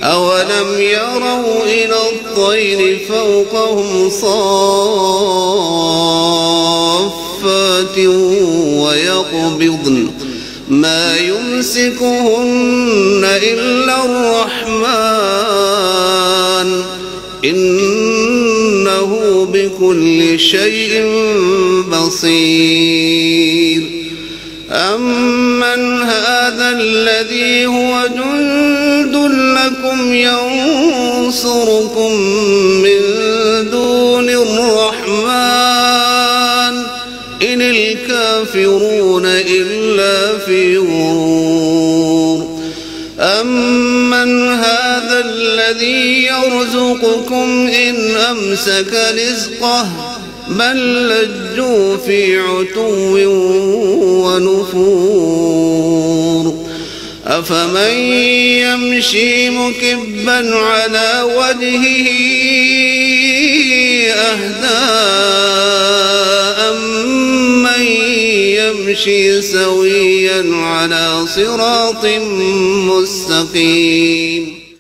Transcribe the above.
أولم يروا إلى الطير فوقهم صافات ويقبضن ما يمسكهن إلا الرحمن إنه بكل شيء بصير. أمن هذا الذي هو جند لكم ينصركم من دون الرحمن إن الكافرون إلا في غرور. أمن هذا الذي يرزقكم إن أمسك رزقه بل لجوا في عتو ونفور. أفمن يمشي مكبا على وجهه أهدى أمن يمشي سويا على صراط مستقيم.